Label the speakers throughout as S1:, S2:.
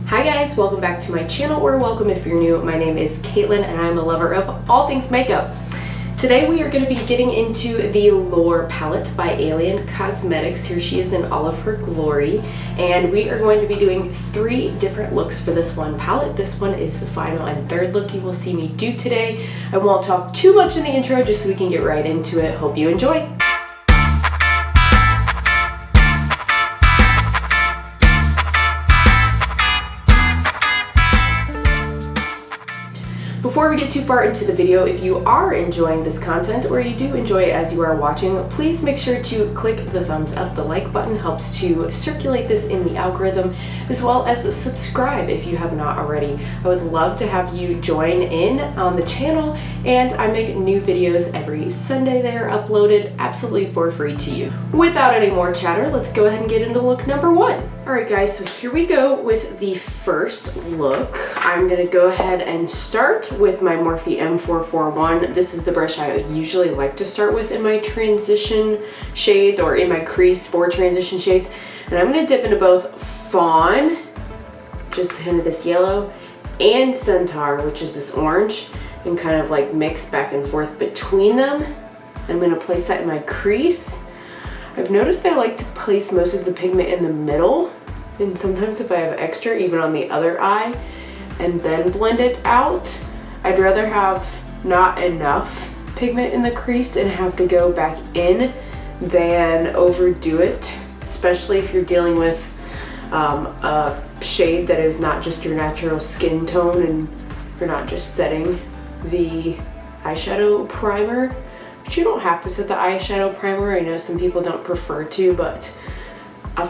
S1: Hi guys, welcome back to my channel, or welcome if you're new. My name is Caitlin and I'm a lover of all things makeup. Today we are going to be getting into the Lure palette by Alien Cosmetics. Here she is in all of her glory, and we are going to be doing 3 different looks for this one palette. This one is the final and third look you will see me do today. I won't talk too much in the intro just so we can get right into it. Hope you enjoy. Before we get too far into the video, if you are enjoying this content or you do enjoy it as you are watching, please make sure to click the thumbs up. The like button helps to circulate this in the algorithm, as well as subscribe if you have not already. I would love to have you join in on the channel, and I make new videos every Sunday. They are uploaded absolutely for free to you. Without any more chatter, let's go ahead and get into look number 1. Alright guys, so here we go with the first look. I'm going to go ahead and start with my Morphe M441. This is the brush I usually like to start with in my transition shades, or in my crease for transition shades. And I'm going to dip into both Fawn, just a hint of this yellow, and Centaur, which is this orange, and kind of like mix back and forth between them. I'm going to place that in my crease. I've noticed that I like to place most of the pigment in the middle, and sometimes if I have extra, even on the other eye, and then blend it out. I'd rather have not enough pigment in the crease and have to go back in than overdo it, especially if you're dealing with a shade that is not just your natural skin tone and you're not just setting the eyeshadow primer. But you don't have to set the eyeshadow primer. I know some people don't prefer to, but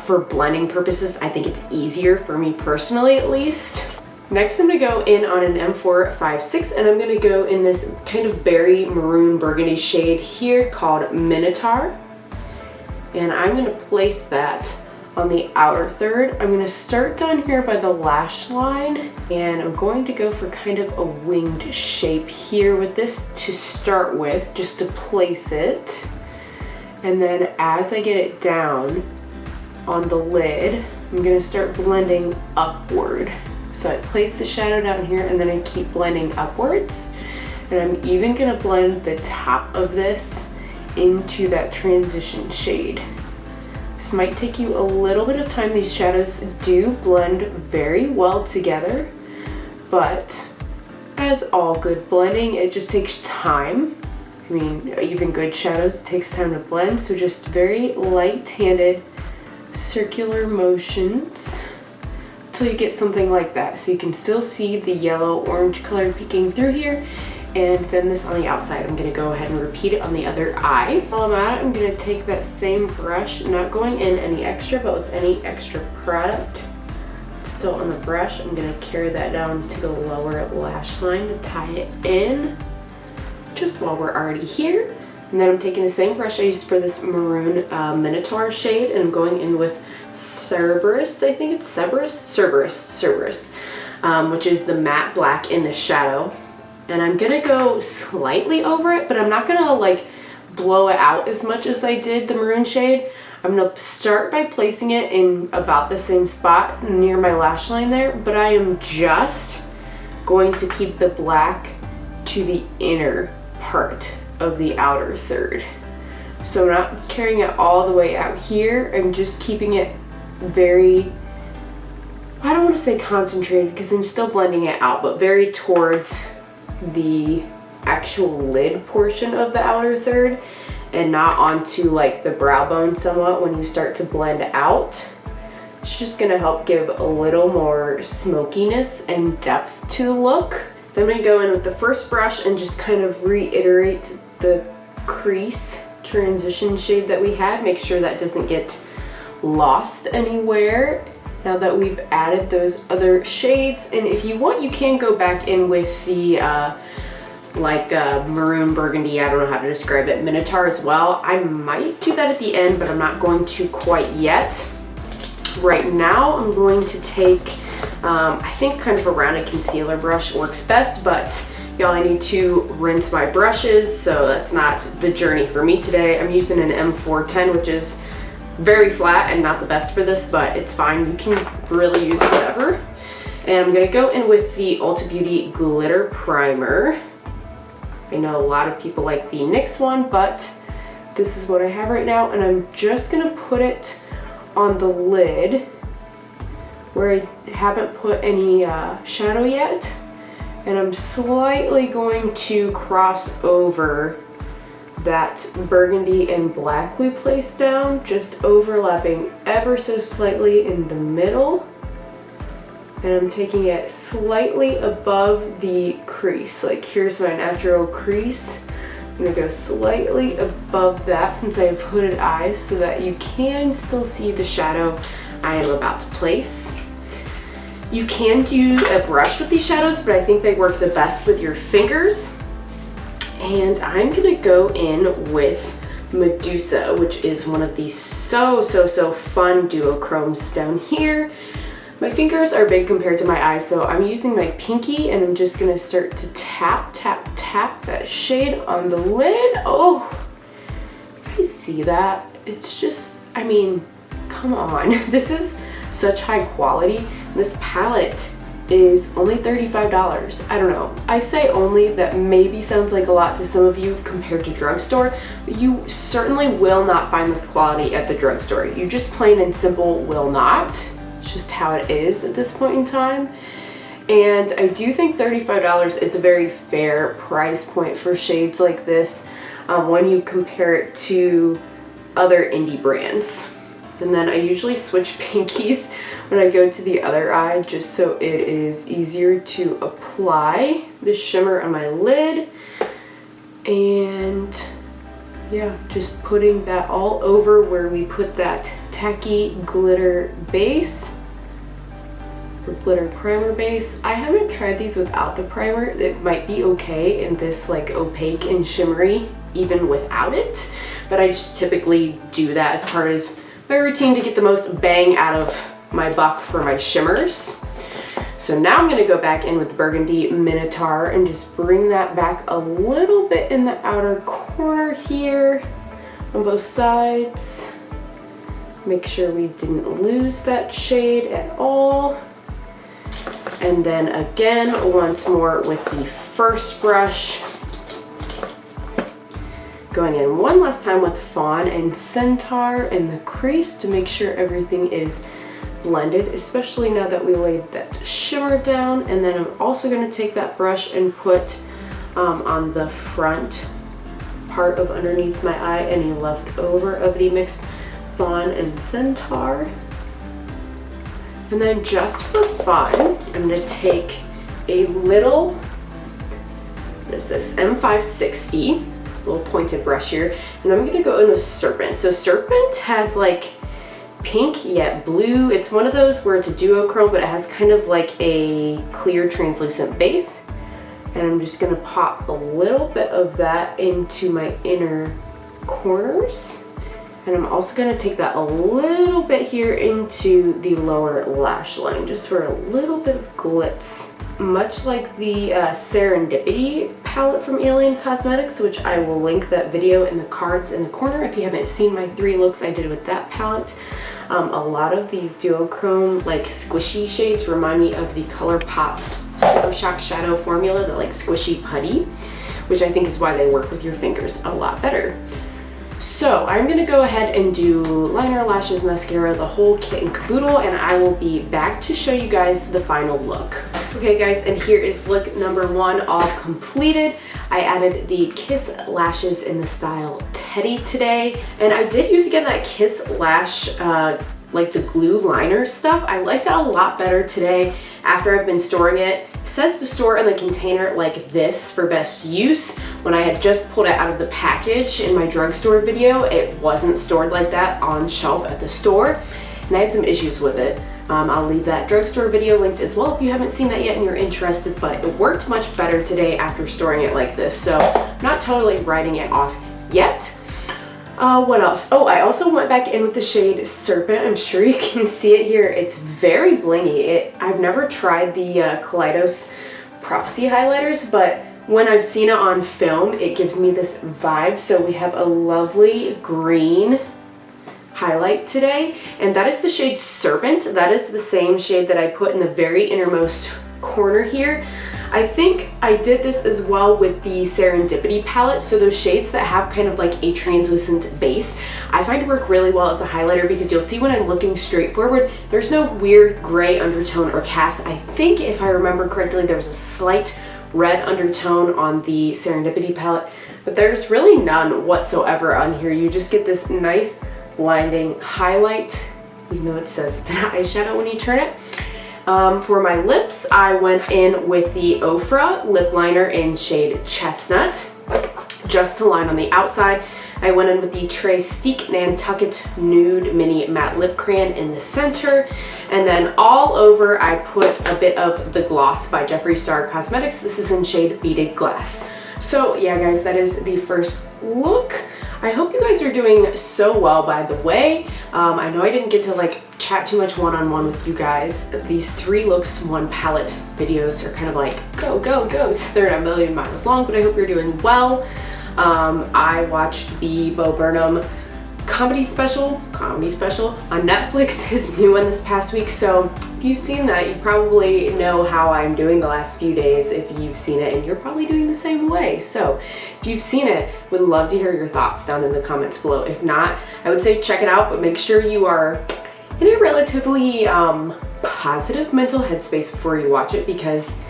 S1: for blending purposes, I think it's easier for me personally, at least. Next, I'm going to go in on an M456, and I'm going to go in this kind of berry maroon burgundy shade here called Minotaur. And I'm going to place that on the outer third. I'm going to start down here by the lash line, and I'm going to go for kind of a winged shape here with this to start with, just to place it. And then as I get it down on the lid, I'm going to start blending upward. So I place the shadow down here and then I keep blending upwards. And I'm even going to blend the top of this into that transition shade. This might take you a little bit of time. These shadows do blend very well together, but as all good blending, it just takes time. I mean, even good shadows, it takes time to blend. So just very light-handed circular motions until you get something like that, so you can still see the yellow orange color peeking through here. And then this on the outside, I'm going to go ahead and repeat it on the other eye. While I'm at it, I'm going to take that same brush, not going in any extra, but with any extra product still on the brush, I'm going to carry that down to the lower lash line to tie it in just while we're already here. And then I'm taking the same brush I used for this maroon Minotaur shade, and I'm going in with Cerberus, I think it's Cerberus, which is the matte black in the shadow. And I'm gonna go slightly over it, but I'm not gonna like blow it out as much as I did the maroon shade. I'm gonna start by placing it in about the same spot near my lash line there, but I am just going to keep the black to the inner part of the outer third. So I'm not carrying it all the way out here. I'm just keeping it very, I don't want to say concentrated because I'm still blending it out, but very towards the actual lid portion of the outer third, and not onto like the brow bone somewhat when you start to blend out. It's just going to help give a little more smokiness and depth to the look. Then I'm going to go in with the first brush and just kind of reiterate the crease transition shade that we had. Make sure that doesn't get lost anywhere now that we've added those other shades. And if you want, you can go back in with the maroon burgundy, I don't know how to describe it, Minotaur as well. I might do that at the end, but I'm not going to quite yet. Right now I'm going to take I think kind of a rounded concealer brush works best, but y'all, I need to rinse my brushes, so that's not the journey for me today. I'm using an M410, which is very flat and not the best for this, but it's fine. You can really use whatever. And I'm gonna go in with the Ulta Beauty Glitter Primer. I know a lot of people like the NYX one, but this is what I have right now, and I'm just gonna put it on the lid where I haven't put any shadow yet. And I'm slightly going to cross over that burgundy and black we placed down, just overlapping ever so slightly in the middle. And I'm taking it slightly above the crease. Like here's my natural crease. I'm gonna go slightly above that since I have hooded eyes so that you can still see the shadow I am about to place. You can do a brush with these shadows, but I think they work the best with your fingers. And I'm gonna go in with Medusa, which is one of these so fun duochromes down here. My fingers are big compared to my eyes, so I'm using my pinky and I'm just gonna start to tap that shade on the lid. Oh, you guys see that? It's just, I mean, come on. This is such high quality. This palette is only $35. I don't know. I say only, that maybe sounds like a lot to some of you compared to drugstore, but you certainly will not find this quality at the drugstore. You just plain and simple will not. It's just how it is at this point in time. And I do think $35 is a very fair price point for shades like this when you compare it to other indie brands. And then I usually switch pinkies when I go to the other eye just so it is easier to apply the shimmer on my lid. And yeah, just putting that all over where we put that tacky glitter base, or glitter primer base. I haven't tried these without the primer. It might be okay in this like opaque and shimmery even without it, but I just typically do that as part of my routine to get the most bang out of my buck for my shimmers. So now I'm gonna go back in with Burgundy Minotaur and just bring that back a little bit in the outer corner here on both sides. Make sure we didn't lose that shade at all. And then again, once more with the first brush, going in one last time with Fawn and Centaur in the crease to make sure everything is blended, especially now that we laid that shimmer down. And then I'm also going to take that brush and put on the front part of underneath my eye any leftover of the mixed Fawn and Centaur. And then just for fun, I'm going to take a little, what is this, M560, little pointed brush here, and I'm going to go in with Serpent. So Serpent has like pink yet blue. It's one of those where it's a duochrome, but it has kind of like a clear translucent base. And I'm just going to pop a little bit of that into my inner corners. And I'm also going to take that a little bit here into the lower lash line, just for a little bit of glitz. Much like the Serendipity palette from Alien Cosmetics, which I will link that video in the cards in the corner if you haven't seen my 3 looks I did with that palette. A lot of these duochrome, like squishy shades remind me of the ColourPop Super Shock Shadow formula, the like squishy putty, which I think is why they work with your fingers a lot better. So I'm going to go ahead and do liner, lashes, mascara, the whole kit and caboodle, and I will be back to show you guys the final look. Okay guys, and here is look number 1 all completed. I added the Kiss lashes in the style Teddy today, and I did use again that Kiss lash like the glue liner stuff. I liked it a lot better today after I've been storing it. It says to store in the container like this for best use. When I had just pulled it out of the package in my drugstore video, it wasn't stored like that on shelf at the store, and I had some issues with it. I'll leave that drugstore video linked as well if you haven't seen that yet and you're interested, but it worked much better today after storing it like this, so I'm not totally writing it off yet. What else? Oh, I also went back in with the shade Serpent. I'm sure you can see it here. It's very blingy. I've never tried the Kaleidos Prophecy highlighters, but when I've seen it on film, it gives me this vibe. So we have a lovely green highlight today, and that is the shade Serpent. That is the same shade that I put in the very innermost corner here. I think I did this as well with the Serendipity palette, so those shades that have kind of like a translucent base, I find work really well as a highlighter because you'll see when I'm looking straight forward, there's no weird gray undertone or cast. I think if I remember correctly, there was a slight red undertone on the Serendipity palette, but there's really none whatsoever on here. You just get this nice blinding highlight, even though it says it's an eyeshadow when you turn it. For my lips, I went in with the Ofra lip liner in shade Chestnut, just to line on the outside. I went in with the Trestique Nantucket Nude Mini Matte Lip Crayon in the center. And then all over, I put a bit of the gloss by Jeffree Star Cosmetics. This is in shade Beaded Glass. So yeah, guys, that is the first look. I hope you guys are doing so well, by the way. I know I didn't get to like chat too much one-on-one with you guys. These 3 looks, 1 palette videos are kind of like go, go, go. So they're not a million miles long, but I hope you're doing well. I watched the Bo Burnham comedy special on Netflix, his new one this past week. So if you've seen that, you probably know how I'm doing the last few days if you've seen it, and you're probably doing the same way. So if you've seen it, would love to hear your thoughts down in the comments below. If not, I would say check it out, but make sure you are in a relatively positive mental headspace before you watch it, because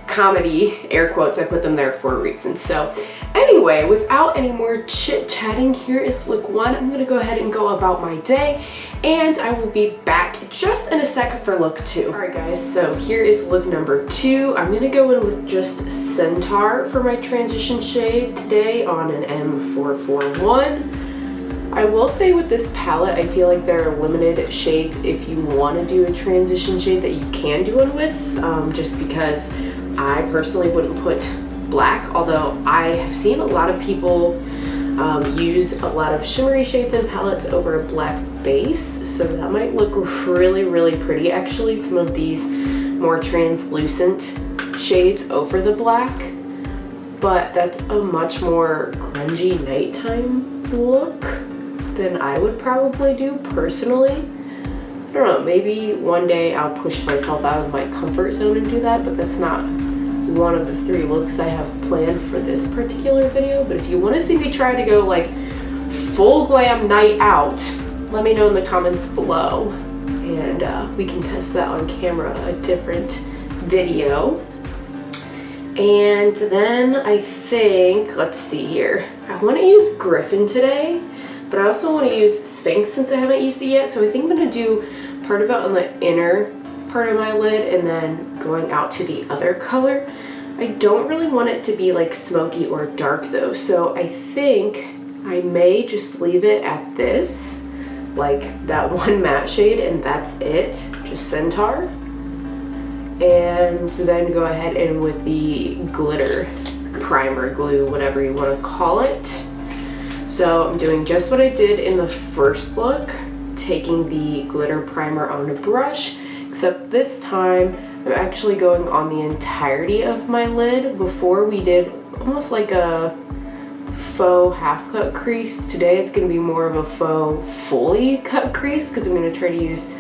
S1: comedy, air quotes, I put them there for a reason. So anyway, without any more chit chatting, here is look 1. I'm gonna go ahead and go about my day, and I will be back just in a sec for look 2. All right guys, so here is look number 2. I'm gonna go in with just Centaur for my transition shade today on an M441. I will say with this palette, I feel like there are limited shades if you want to do a transition shade that you can do it with, just because I personally wouldn't put black, although I have seen a lot of people use a lot of shimmery shades and palettes over a black base, so that might look really, really pretty actually, some of these more translucent shades over the black, but that's a much more grungy nighttime look than I would probably do personally. I don't know, maybe one day I'll push myself out of my comfort zone and do that, but that's not one of the 3 looks I have planned for this particular video. But if you want to see me try to go like full glam night out, let me know in the comments below, and we can test that on camera a different video. And then I think, let's see here, I want to use Griffin today, but I also want to use Sphinx since I haven't used it yet. So I think I'm going to do part of it on the inner part of my lid and then going out to the other color. I don't really want it to be like smoky or dark though, so I think I may just leave it at this, like that 1 matte shade, and that's it, just Centaur. And then go ahead and with the glitter primer, glue, whatever you want to call it. So I'm doing just what I did in the first look, taking the glitter primer on a brush, except this time I'm actually going on the entirety of my lid. Before we did almost like a faux half cut crease. Today it's going to be more of a faux fully cut crease because I'm going to try to use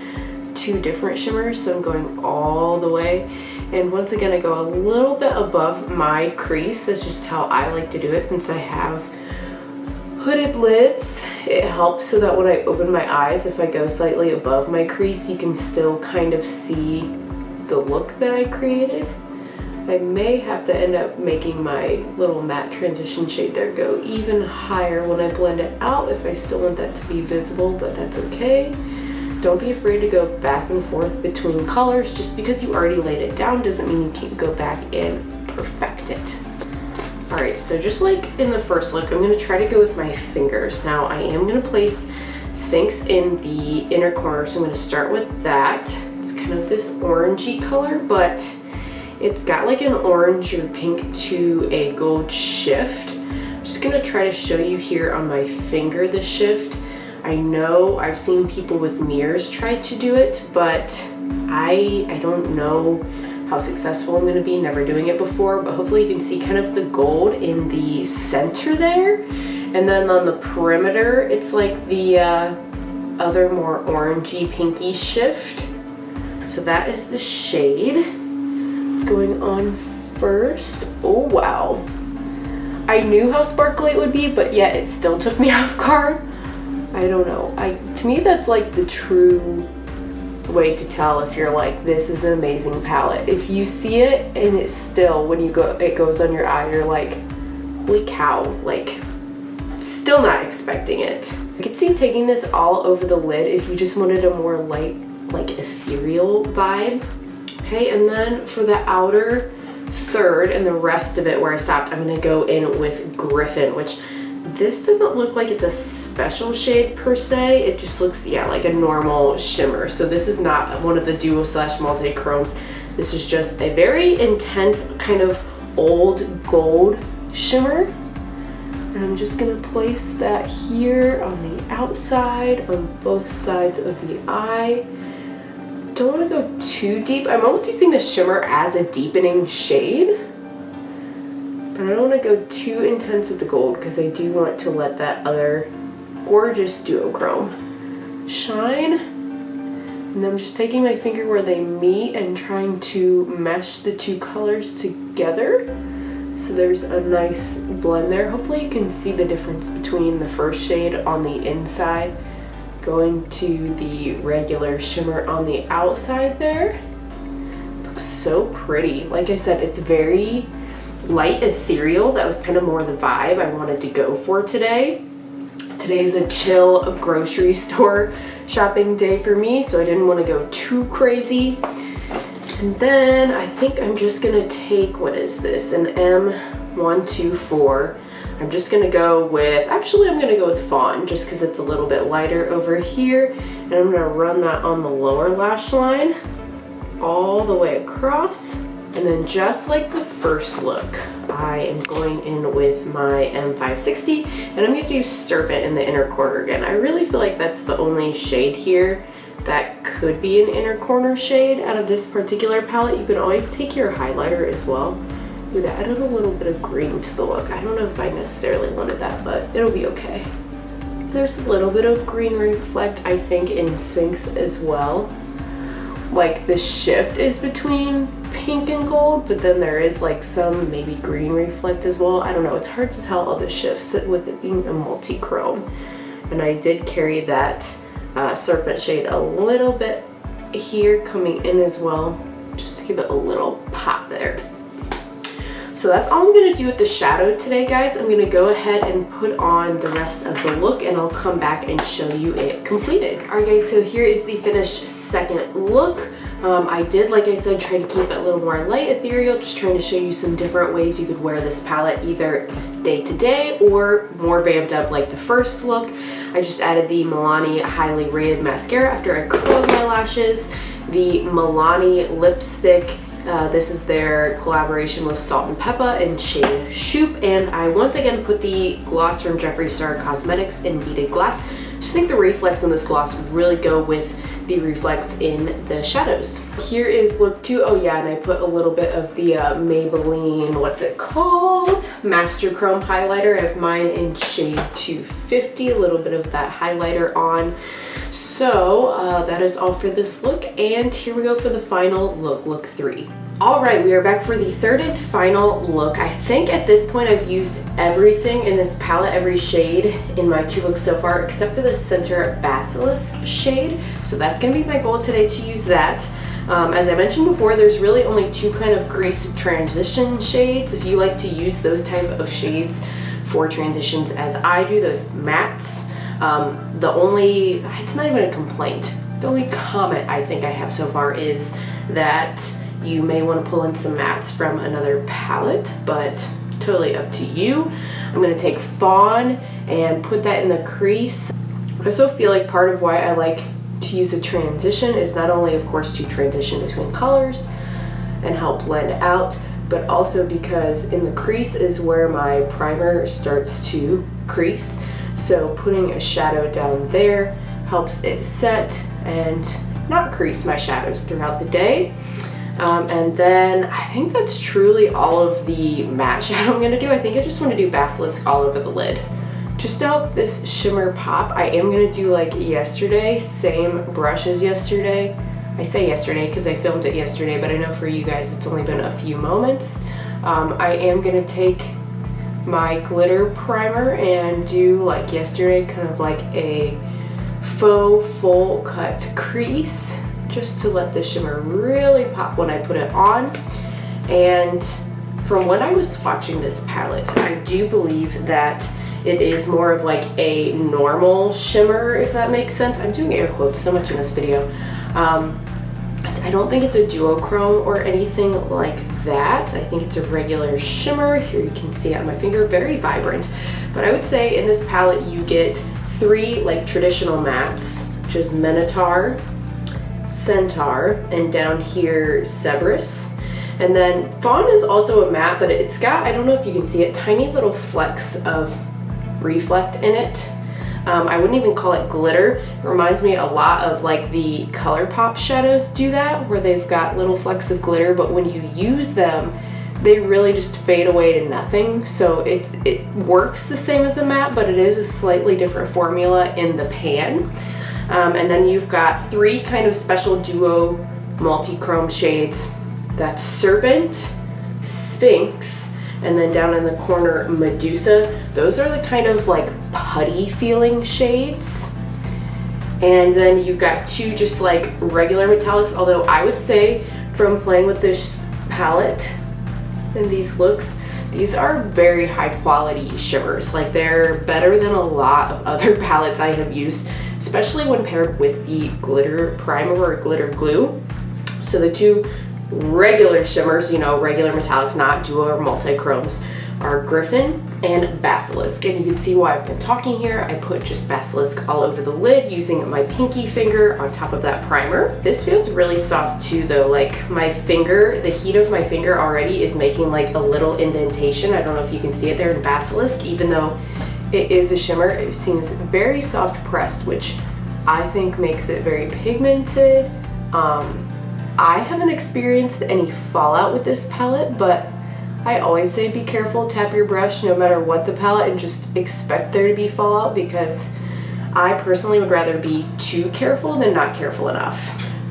S1: 2 different shimmers, so I'm going all the way. And once again, I go a little bit above my crease. That's just how I like to do it since I have hooded lids. It helps so that when I open my eyes, if I go slightly above my crease, you can still kind of see the look that I created. I may have to end up making my little matte transition shade there go even higher when I blend it out if I still want that to be visible, but that's okay. Don't be afraid to go back and forth between colors. Just because you already laid it down doesn't mean you can't go back and perfect it. Alright, so just like in the first look, I'm going to try to go with my fingers. Now I am going to place Sphinx in the inner corner, so I'm going to start with that. It's kind of this orangey color, but it's got like an orange or pink to a gold shift. I'm just going to try to show you here on my finger the shift. I know I've seen people with mirrors try to do it, but I don't know how successful I'm going to be, never doing it before, but hopefully you can see kind of the gold in the center there, and then on the perimeter it's like the other more orangey pinky shift. So that is the shade. It's going on first. Oh wow. I knew how sparkly it would be, but yet it still took me off guard. I don't know. To me that's like the true way to tell if you're like, this is an amazing palette. If you see it and it's still, when it goes on your eye, you're like, holy cow, like still not expecting it. I could see taking this all over the lid if you just wanted a more light, like ethereal vibe. Okay, and then for the outer third and the rest of it where I stopped, I'm gonna go in with Griffin, which this doesn't look like it's a special shade per se. It just looks, yeah, like a normal shimmer. So this is not one of the duo slash multi-chromes. This is just a very intense kind of old gold shimmer. And I'm just gonna place that here on the outside, on both sides of the eye. Don't want to go too deep. I'm almost using the shimmer as a deepening shade, but I don't want to go too intense with the gold because I do want to let that other gorgeous duochrome shine. And then I'm just taking my finger where they meet and trying to mesh the two colors together. So there's a nice blend there. Hopefully you can see the difference between the first shade on the inside going to the regular shimmer on the outside there. Looks so pretty. Like I said, it's very light ethereal. That was kind of more the vibe I wanted to go for today. Today's a chill grocery store shopping day for me, so I didn't want to go too crazy. And then I think I'm just gonna take, what is this, an M124. I'm just gonna go with, actually I'm gonna go with Fawn just because it's a little bit lighter over here. And I'm gonna run that on the lower lash line all the way across. And then just like the first look, I am going in with my M560 and I'm going to use Serpent in the inner corner again. I really feel like that's the only shade here that could be an inner corner shade out of this particular palette. You can always take your highlighter as well. Ooh, that added a little bit of green to the look. I don't know if I necessarily wanted that, but it'll be okay. There's a little bit of green reflect, I think, in Sphinx as well. Like the shift is between pink and gold, but then there is like some maybe green reflect as well. I don't know, it's hard to tell all the shifts with it being a multi-chrome. And I did carry that Serpent shade a little bit here coming in as well, just to give it a little pop there. So that's all I'm gonna do with the shadow today, guys. I'm gonna go ahead and put on the rest of the look and I'll come back and show you it completed. All right guys, so here is the finished second look. I did, like I said, try to keep it a little more light ethereal, just trying to show you some different ways you could wear this palette either day to day or more vamped up like the first look. I just added the Milani Highly Rated Mascara after I curled my lashes, the Milani lipstick. This is their collaboration with Salt and Peppa in shade Shoop, and I once again put the gloss from Jeffree Star Cosmetics in Beaded Glass. I just think the reflex in this gloss really go with the reflex in the shadows. Here is look 2. Oh yeah, and I put a little bit of the Maybelline, what's it called? Master Chrome highlighter. I have mine in shade 250, a little bit of that highlighter on. So that is all for this look, and here we go for the final look, look 3. All right, we are back for the third and final look. I think at this point I've used everything in this palette, every shade in my 2 looks so far, except for the Center Basilisk shade. So that's gonna be my goal today, to use that. As I mentioned before, there's really only 2 kind of crease transition shades. If you like to use those type of shades for transitions as I do, those mattes, it's not even a complaint. The only comment I think I have so far is that you may want to pull in some mattes from another palette, but totally up to you. I'm going to take Fawn and put that in the crease. I also feel like part of why I like to use a transition is not only, of course, to transition between colors and help blend out, but also because in the crease is where my primer starts to crease. So putting a shadow down there helps it set and not crease my shadows throughout the day. And then I think that's truly all of the matte shadow I'm going to do. I think I just want to do Basilisk all over the lid, Just to help this shimmer pop, I am going to do like yesterday, same brush as yesterday. I say yesterday because I filmed it yesterday, but I know for you guys it's only been a few moments. I am going to take my glitter primer and do like yesterday, kind of like a faux full cut crease, just to let the shimmer really pop when I put it on. And from when I was swatching this palette, I do believe that it is more of like a normal shimmer, if that makes sense. I'm doing air quotes so much in this video. I don't think it's a duochrome or anything like that. I think it's a regular shimmer. Here you can see it on my finger, very vibrant. But I would say in this palette you get 3 like traditional mattes, which is Minotaur, Centaur, and down here Cerberus. And then Fawn is also a matte, but it's got, I don't know if you can see it, tiny little flecks of reflect in it. I wouldn't even call it glitter. It reminds me a lot of like the ColourPop shadows do that, where they've got little flecks of glitter, but when you use them, they really just fade away to nothing. So it works the same as a matte, but it is a slightly different formula in the pan. And then you've got 3 kind of special duo multi-chrome shades. That's Serpent, Sphinx, and then down in the corner, Medusa. Those are the kind of like putty feeling shades. And then you've got 2 just like regular metallics, although I would say from playing with this palette and these looks, these are very high quality shimmers. Like they're better than a lot of other palettes I have used, especially when paired with the glitter primer or glitter glue. So the 2 regular shimmers, you know, regular metallics, not duo or multi-chromes, are Griffin and Basilisk. And you can see why I've been talking here. I put just Basilisk all over the lid using my pinky finger on top of that primer. This feels really soft too though. Like my finger, the heat of my finger already is making like a little indentation. I don't know if you can see it there in Basilisk. Even though it is a shimmer, it seems very soft pressed, which I think makes it very pigmented. I haven't experienced any fallout with this palette, but I always say be careful, tap your brush no matter what the palette, and just expect there to be fallout, because I personally would rather be too careful than not careful enough.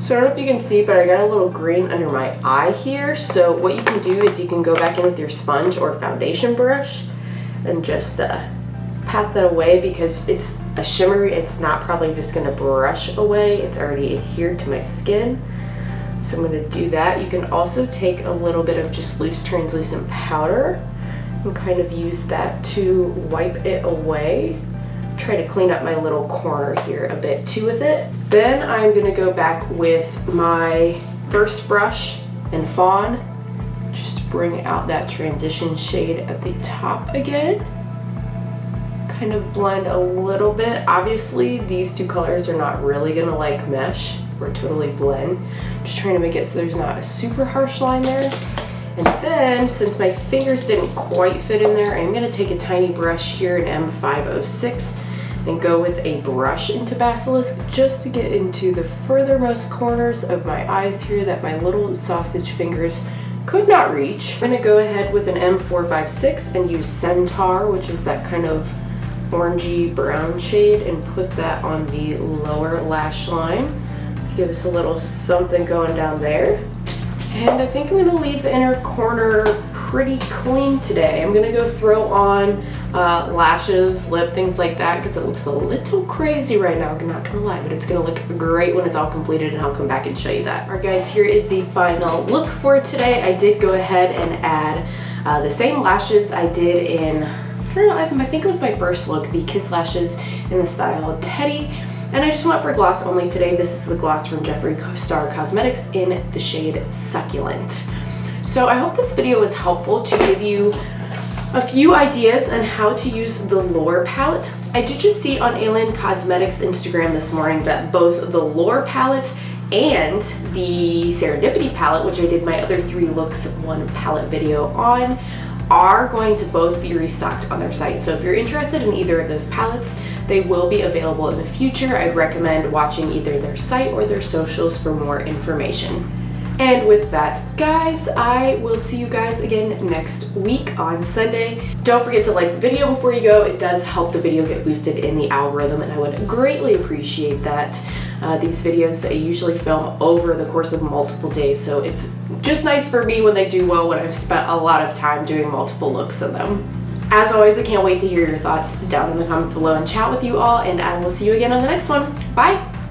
S1: So I don't know if you can see, but I got a little green under my eye here. So what you can do is you can go back in with your sponge or foundation brush and just pat that away, because it's a shimmer. It's not probably just gonna brush away. It's already adhered to my skin. So I'm going to do that. You can also take a little bit of just loose translucent powder and kind of use that to wipe it away. Try to clean up my little corner here a bit too with it. Then I'm going to go back with my first brush and Fawn, just bring out that transition shade at the top again. Kind of blend a little bit. Obviously these 2 colors are not really going to like mesh or totally blend. Just trying to make it so there's not a super harsh line there. And then, since my fingers didn't quite fit in there, I'm going to take a tiny brush here in M506 and go with a brush into Basilisk, just to get into the furthermost corners of my eyes here that my little sausage fingers could not reach. I'm going to go ahead with an M456 and use Centaur, which is that kind of orangey brown shade, and put that on the lower lash line. Give us a little something going down there. And I think I'm gonna leave the inner corner pretty clean today. I'm gonna go throw on lashes, lip, things like that, because it looks a little crazy right now, I'm not gonna lie, but it's gonna look great when it's all completed, and I'll come back and show you that. All right guys, here is the final look for today. I did go ahead and add the same lashes I did in, I don't know, I think it was my first look, the Kiss lashes in the style Teddy. And I just went for gloss only today. This is the gloss from Jeffree Star Cosmetics in the shade Succulent. So I hope this video was helpful to give you a few ideas on how to use the Lure palette. I did just see on Alien Cosmetics Instagram this morning that both the Lure palette and the Serendipity palette, which I did my other 3 looks 1 palette video on, are going to both be restocked on their site. So if you're interested in either of those palettes, they will be available in the future. I'd recommend watching either their site or their socials for more information. And with that, guys, I will see you guys again next week on Sunday. Don't forget to like the video before you go. It does help the video get boosted in the algorithm, and I would greatly appreciate that. These videos I usually film over the course of multiple days, so it's just nice for me when they do well when I've spent a lot of time doing multiple looks of them. As always, I can't wait to hear your thoughts down in the comments below and chat with you all, and I will see you again on the next one. Bye!